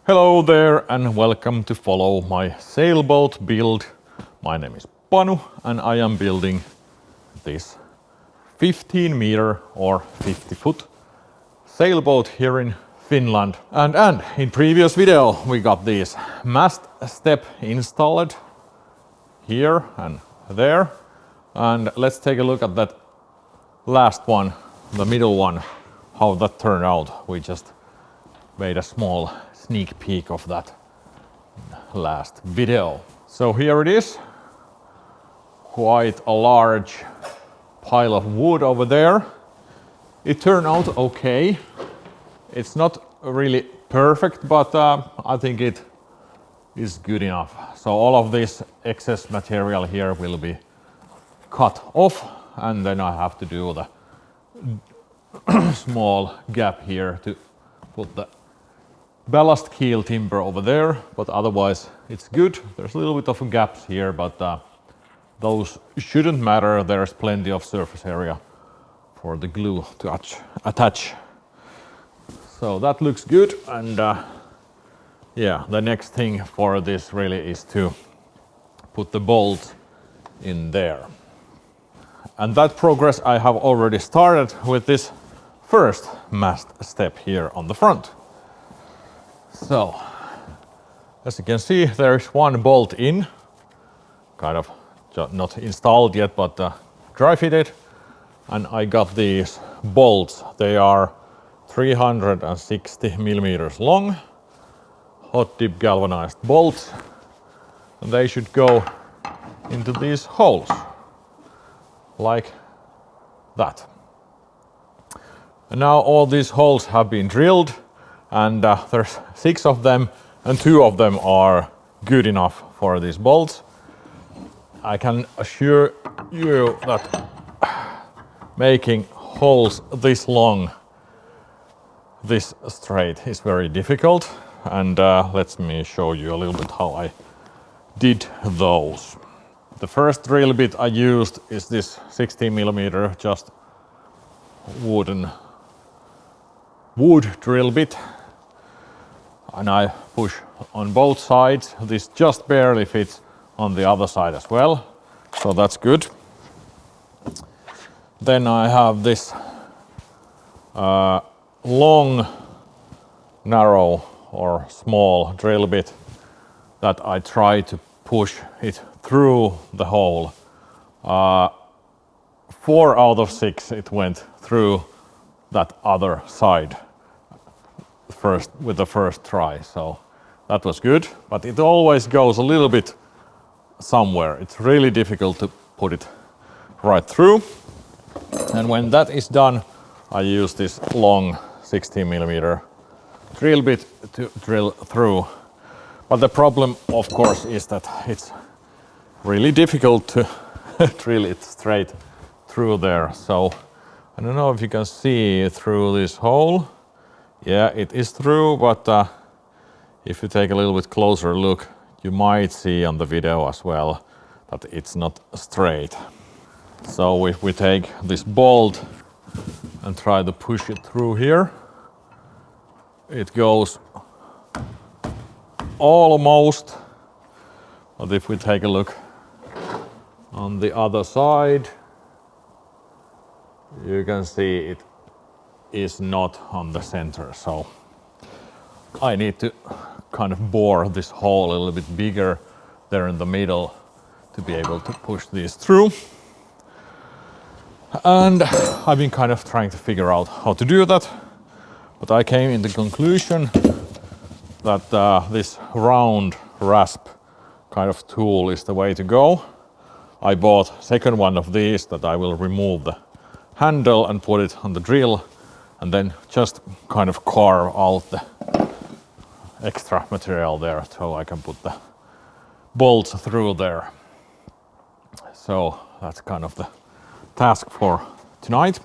Hello there and welcome to follow my sailboat build. My name is Panu and I am building this 15 meter or 50 foot sailboat here in Finland. And in previous video we got this mast step installed here and there. And let's take a look at that last one, the middle one, how that turned out. We just made a small sneak peek of that last video. So here it is, quite a large pile of wood over there. It turned out okay. It's not really perfect, but I think it is good enough. So all of this excess material here will be cut off, and then I have to do the small gap here to put the ballast keel timber over there, but otherwise it's good. There's a little bit of gaps here, but those shouldn't matter. There's plenty of surface area for the glue to attach. So that looks good, and yeah, the next thing for this really is to put the bolt in there. And that progress I have already started with this first mast step here on the front. So, as you can see, there is one bolt in, kind of not installed yet, but dry fitted. And I got these bolts. They are 360 millimeters long, hot dip galvanized bolts. And they should go into these holes, like that. And now all these holes have been drilled. And there's 6 of them, and 2 of them are good enough for these bolts. I can assure you that making holes this long, this straight, is very difficult. And let me show you a little bit how I did those. The first drill bit I used is this 16 millimeter just wood drill bit. And I push on both sides. This just barely fits on the other side as well, so that's good. Then I have this long, narrow or small drill bit that I try to push it through the hole. 4 out of 6 it went through that other side with the first try, so that was good, but it always goes a little bit somewhere. It's really difficult to put it right through. And when that is done, I use this long 16 millimeter drill bit to drill through. But the problem, of course, is that it's really difficult to drill it straight through there. So I don't know if you can see through this hole. Yeah, it is through, but if you take a little bit closer look, you might see on the video as well that it's not straight. So if we take this bolt and try to push it through here, it goes almost. But if we take a look on the other side, you can see it is not on the center, so I need to kind of bore this hole a little bit bigger there in the middle to be able to push these through. And I've been kind of trying to figure out how to do that, but I came in the conclusion that this round rasp kind of tool is the way to go. I bought second one of these that I will remove the handle and put it on the drill, and then just kind of carve out the extra material there so I can put the bolts through there. So that's kind of the task for tonight,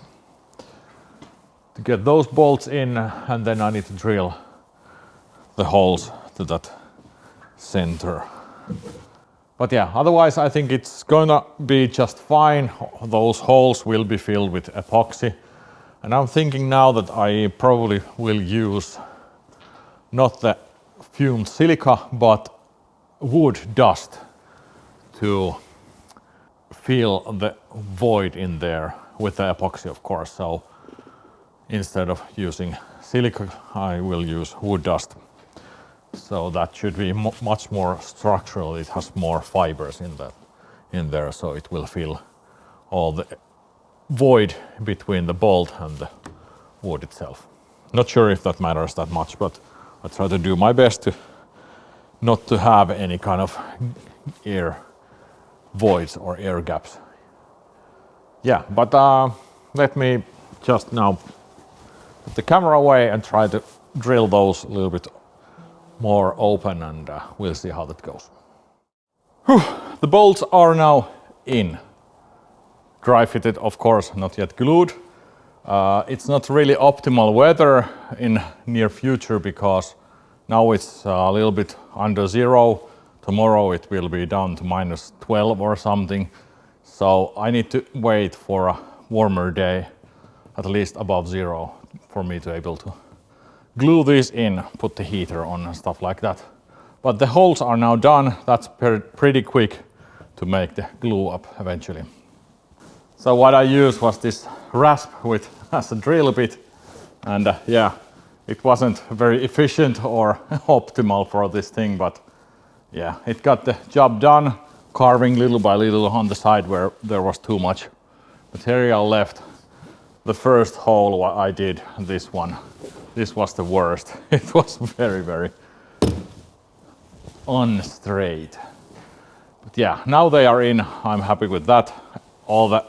to get those bolts in, and then I need to drill the holes to that center. But yeah, otherwise I think it's gonna be just fine. Those holes will be filled with epoxy. And I'm thinking now that I probably will use not the fumed silica, but wood dust to fill the void in there with the epoxy, of course. So instead of using silica, I will use wood dust. So that should be much more structural. It has more fibers in there, so it will fill all the void between the bolt and the wood itself. Not sure if that matters that much, but I try to do my best to not to have any kind of air voids or air gaps. Yeah, but let me just now put the camera away and try to drill those a little bit more open, and we'll see how that goes. Whew, the bolts are now in. Dry fitted, of course, not yet glued. It's not really optimal weather in near future because now it's a little bit under zero. Tomorrow it will be down to -12 or something. So I need to wait for a warmer day, at least above zero, for me to be able to glue these in, put the heater on and stuff like that. But the holes are now done. That's pretty quick to make the glue up eventually. So what I used was this rasp with as a drill bit, and yeah, it wasn't very efficient or optimal for this thing, but yeah, it got the job done, carving little by little on the side where there was too much material left. The first hole what I did, this one, this was the worst. It was very unstraight. But yeah, now they are in. I'm happy with that. All the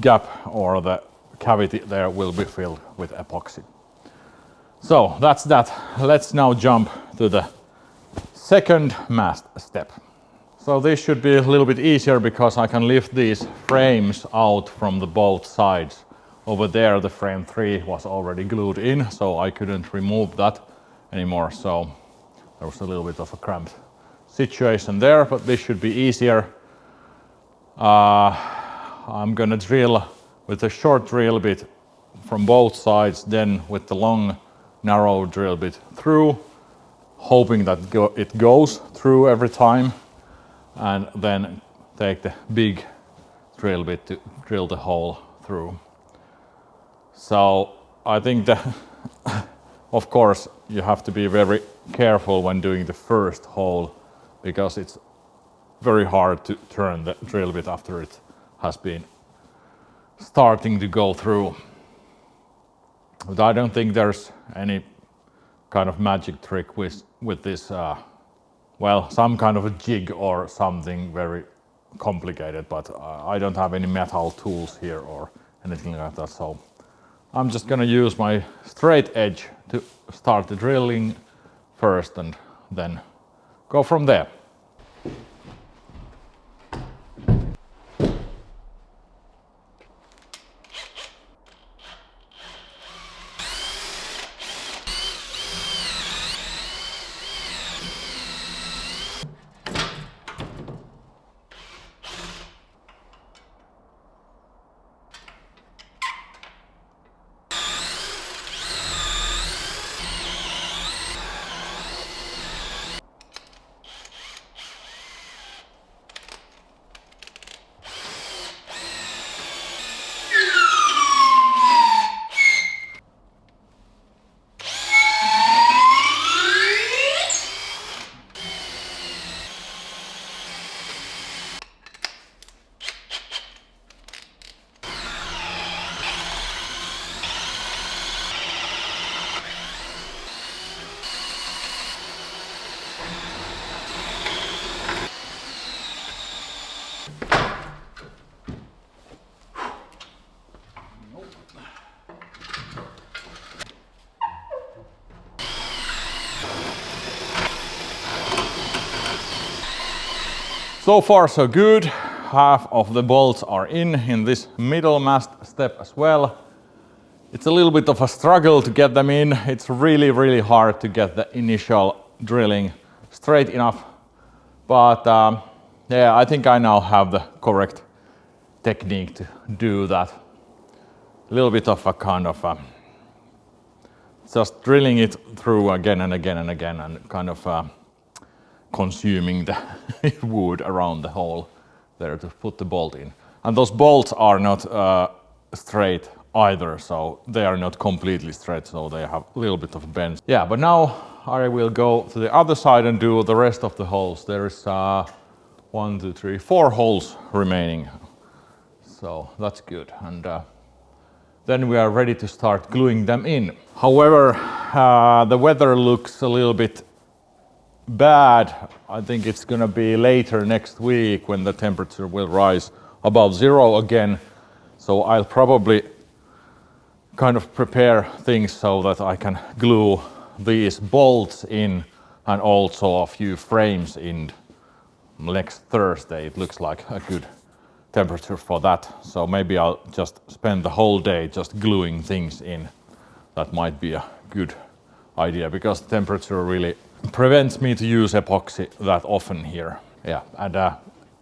gap or the cavity there will be filled with epoxy. So that's that. Let's now jump to the second mast step. So this should be a little bit easier because I can lift these frames out from the both sides. Over there the frame 3 was already glued in, so I couldn't remove that anymore. So there was a little bit of a cramped situation there, but this should be easier. I'm gonna drill with a short drill bit from both sides, then with the long narrow drill bit through, hoping that it goes through every time, and then take the big drill bit to drill the hole through. So I think that of course you have to be very careful when doing the first hole because it's very hard to turn the drill bit after it has been starting to go through. But I don't think there's any kind of magic trick with this, well, some kind of a jig or something very complicated, but I don't have any metal tools here or anything like that, so I'm just gonna use my straight edge to start the drilling first and then go from there. So far so good. Half of the bolts are in this middle mast step as well. It's a little bit of a struggle to get them in. It's really hard to get the initial drilling straight enough. But yeah, I think I now have the correct technique to do that. A little bit of a kind of a just drilling it through again and again and again and kind of consuming the wood around the hole there to put the bolt in. And those bolts are not straight either, so they are not completely straight, so they have a little bit of bend. Yeah, but now I will go to the other side and do the rest of the holes. There is 1, 2, 3, 4 holes remaining, so that's good. And then we are ready to start gluing them in. However, the weather looks a little bit bad. I think it's gonna be later next week when the temperature will rise above 0 again. So I'll probably kind of prepare things so that I can glue these bolts in and also a few frames in next Thursday. It looks like a good temperature for that. So maybe I'll just spend the whole day just gluing things in. That might be a good idea because the temperature really prevents me to use epoxy that often here. Yeah, and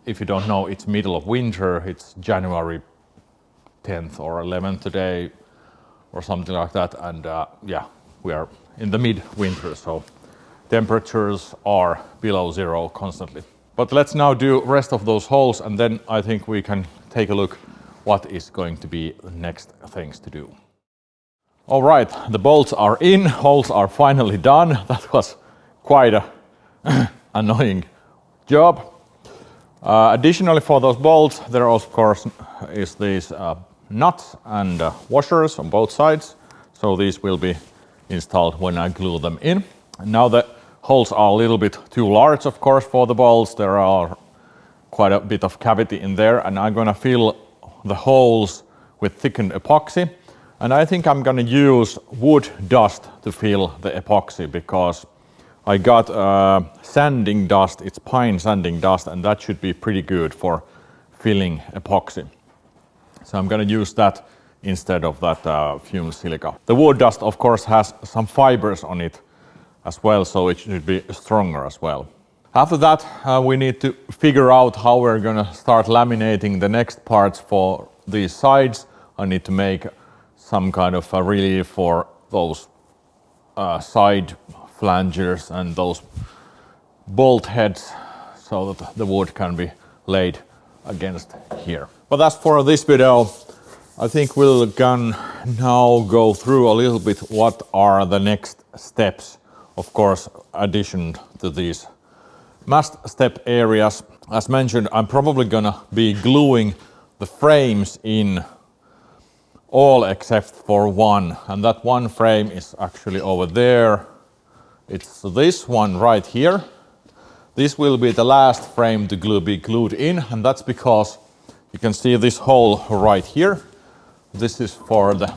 if you don't know, it's middle of winter. It's January 10th or 11th today or something like that. And yeah, we are in the mid-winter, so temperatures are below 0 constantly. But let's now do rest of those holes, and then I think we can take a look what is going to be the next things to do. All right, the bolts are in, holes are finally done. That was quite a annoying job. Additionally, for those bolts, there of course is these nuts and washers on both sides. So these will be installed when I glue them in. And now the holes are a little bit too large, of course, for the bolts. There are quite a bit of cavity in there, and I'm gonna fill the holes with thickened epoxy. And I think I'm gonna use wood dust to fill the epoxy because I got sanding dust, it's pine sanding dust, and that should be pretty good for filling epoxy. So I'm gonna use that instead of that fumed silica. The wood dust, of course, has some fibers on it as well, so it should be stronger as well. After that, we need to figure out how we're gonna start laminating the next parts for these sides. I need to make some kind of a relief for those side flangers and those bolt heads so that the wood can be laid against here. But that's for this video. I think we'll now go through a little bit what are the next steps. Of course, addition to these mast step areas. As mentioned, I'm probably gonna be gluing the frames in all except for one, and that one frame is actually over there. It's this one right here. This will be the last frame to be glued in, and that's because you can see this hole right here. This is for the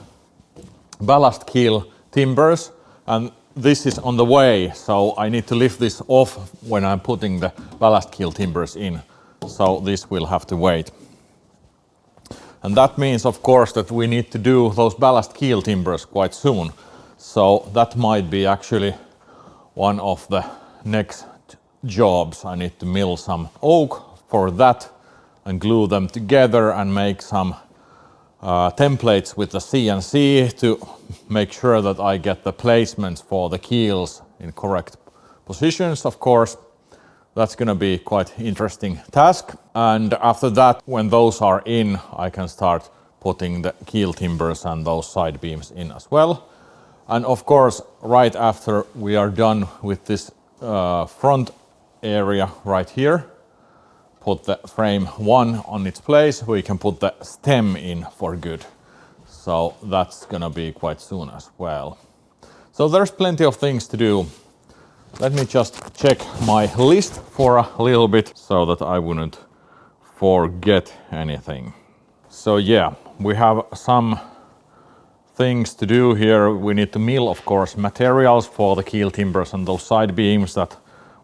ballast keel timbers, and this is on the way, so I need to lift this off when I'm putting the ballast keel timbers in. So this will have to wait. And that means, of course, that we need to do those ballast keel timbers quite soon. So that might be actually one of the next jobs. I need to mill some oak for that and glue them together and make some templates with the CNC to make sure that I get the placements for the keels in correct positions, of course. That's gonna be quite interesting task. And after that, when those are in, I can start putting the keel timbers and those side beams in as well. And of course, right after we are done with this front area right here, put the frame one on its place, we can put the stem in for good. So that's gonna be quite soon as well. So there's plenty of things to do. Let me just check my list for a little bit so that I wouldn't forget anything. So yeah, we have some things to do here. We need to mill, of course, materials for the keel timbers and those side beams that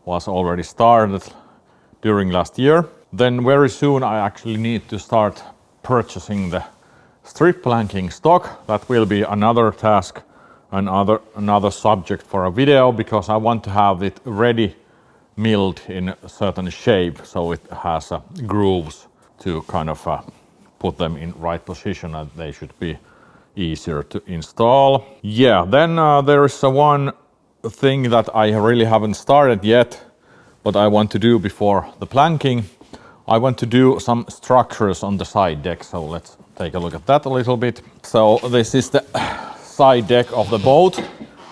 was already started during last year. Then very soon I actually need to start purchasing the strip planking stock. That will be another task, another subject for a video, because I want to have it ready milled in a certain shape so it has grooves to kind of put them in right position, and they should be easier to install. Yeah, then there is one thing that I really haven't started yet, but I want to do before the planking. I want to do some structures on the side deck, so let's take a look at that a little bit. So this is the side deck of the boat,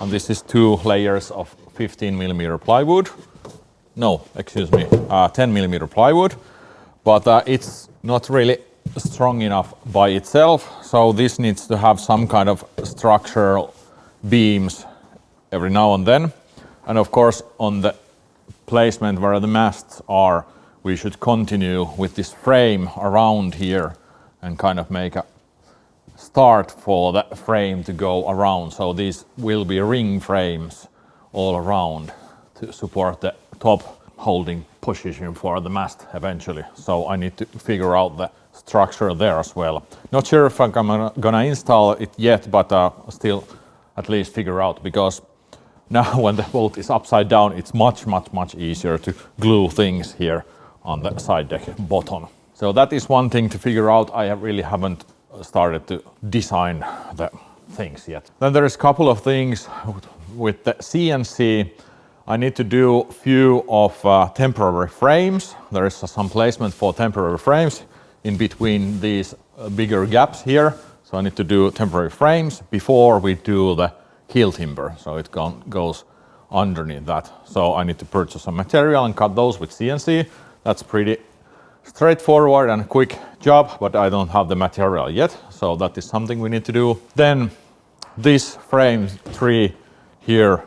and this is 2 layers of 15mm plywood. No, excuse me, 10mm plywood, but it's not really strong enough by itself, so this needs to have some kind of structural beams every now and then. And of course, on the placement where the masts are, we should continue with this frame around here and kind of make a start for the frame to go around. So these will be ring frames all around to support the top holding position for the mast eventually. So I need to figure out the structure there as well. Not sure if I'm gonna install it yet, but still at least figure out, because now when the boat is upside down, it's much easier to glue things here on the side deck bottom. So that is one thing to figure out. I really haven't started to design the things yet. Then there is a couple of things with the CNC. I need to do few of temporary frames. There is some placement for temporary frames in between these bigger gaps here. So I need to do temporary frames before we do the keel timber. So it goes underneath that. So I need to purchase some material and cut those with CNC. That's pretty straightforward and quick job, but I don't have the material yet. So that is something we need to do. Then this frame 3 here,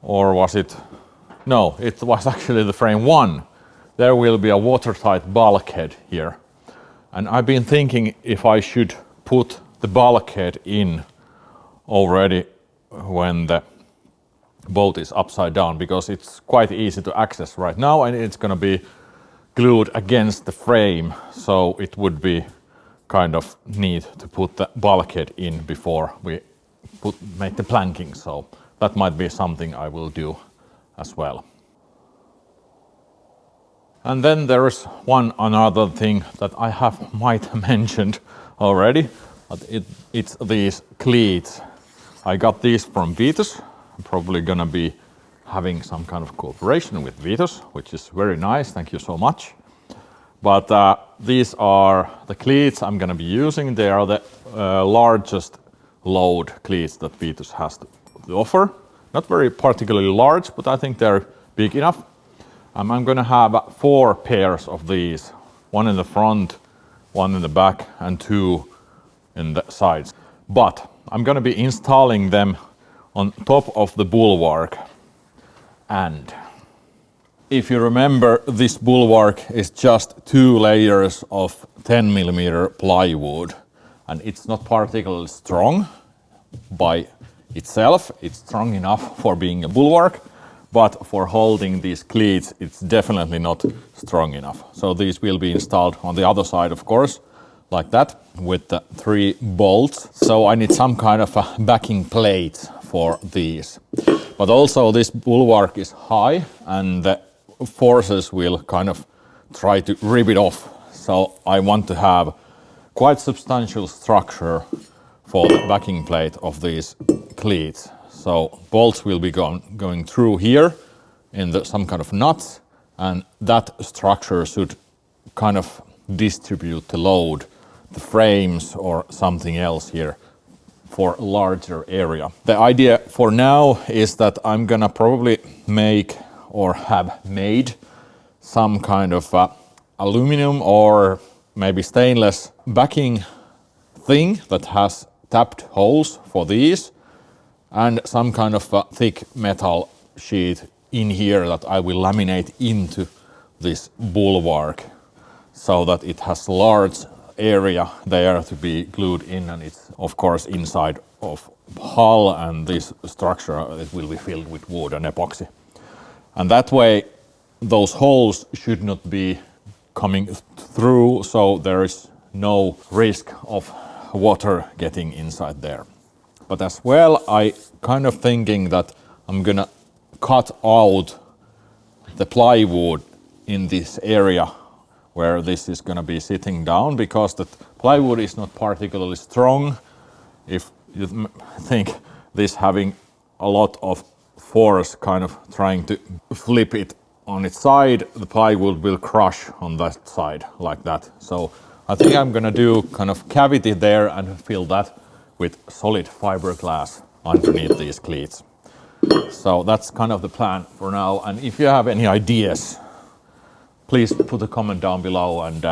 or was it? No, it was actually the frame 1. There will be a watertight bulkhead here. And I've been thinking if I should put the bulkhead in already when the boat is upside down, because it's quite easy to access right now and it's gonna be glued against the frame. So it would be kind of neat to put the bulkhead in before we make the planking. So that might be something I will do as well. And then there is one another thing that I might have mentioned already, but it's these cleats. I got these from Vitus. I'm probably gonna be having some kind of cooperation with Vitus, which is very nice, thank you so much. But these are the cleats I'm gonna be using. They are the largest load cleats that Vitus has to offer. Not very particularly large, but I think they're big enough. I'm gonna have 4 pairs of these, 1 in the front, 1 in the back, and 2 in the sides. But I'm gonna be installing them on top of the bulwark. And if you remember, this bulwark is just 2 layers of 10mm plywood, and it's not particularly strong by itself. It's strong enough for being a bulwark, but for holding these cleats, it's definitely not strong enough. So these will be installed on the other side, of course, like that, with the 3 bolts. So I need some kind of a backing plate for these. But also this bulwark is high and the forces will kind of try to rip it off. So I want to have quite substantial structure for the backing plate of these cleats. So bolts will be going through here in some kind of nuts, and that structure should kind of distribute the load, the frames or something else here for a larger area. The idea for now is that I'm gonna probably make or have made some kind of aluminum or maybe stainless backing thing that has tapped holes for these, and some kind of a thick metal sheet in here that I will laminate into this bulwark so that it has large area there to be glued in, and it's of course inside of hull, and this structure it will be filled with wood and epoxy. And that way those holes should not be coming through, so there is no risk of water getting inside there. But as well, I kind of thinking that I'm gonna cut out the plywood in this area where this is gonna be sitting down, because the plywood is not particularly strong if you think this having a lot of force kind of trying to flip it on its side, the plywood will crush on that side like that. So I think I'm gonna do kind of cavity there and fill that with solid fiberglass underneath these cleats. So that's kind of the plan for now. And if you have any ideas, please put a comment down below, and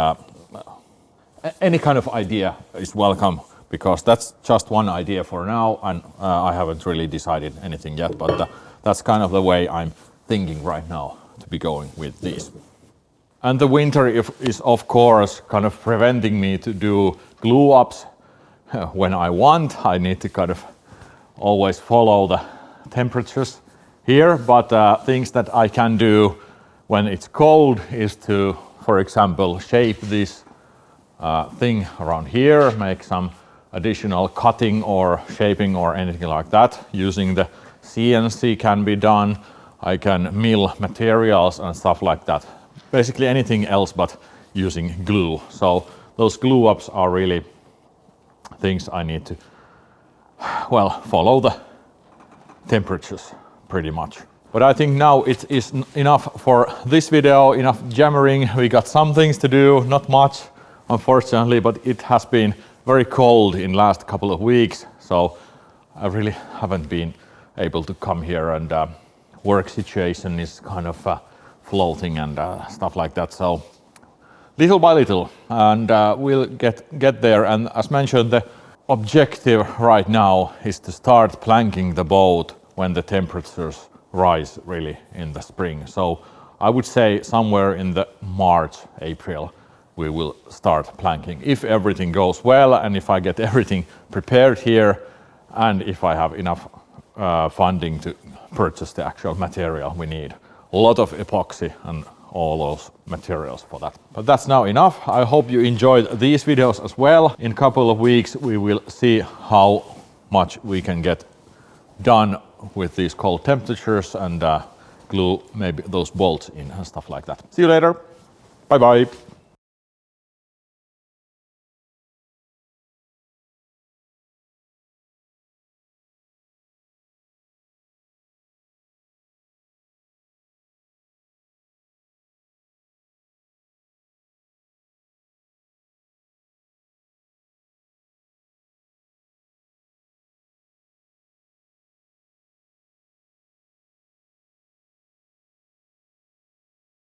any kind of idea is welcome, because that's just one idea for now, and I haven't really decided anything yet, but that's kind of the way I'm thinking right now to be going with these. And the winter is of course kind of preventing me to do glue ups when I want. I need to kind of always follow the temperatures here, but things that I can do when it's cold is to, for example, shape this thing around here, make some additional cutting or shaping or anything like that. Using the CNC can be done. I can mill materials and stuff like that. Basically anything else but using glue. So those glue ups are really things I need to, well, follow the temperatures pretty much. But I think now it is enough for this video, enough jammering. We got some things to do, not much unfortunately, but it has been very cold in last couple of weeks, so I really haven't been able to come here, and work situation is kind of floating and stuff like that. So little by little, and we'll get there. And as mentioned, the objective right now is to start planking the boat when the temperatures rise really in the spring. So I would say somewhere in the March, April, we will start planking, if everything goes well and if I get everything prepared here, and if I have enough funding to purchase the actual material we need. A lot of epoxy and all those materials for that. But that's now enough. I hope you enjoyed these videos as well. In a couple of weeks we will see how much we can get done with these cold temperatures, and glue maybe those bolts in and stuff like that. See you later. Bye bye.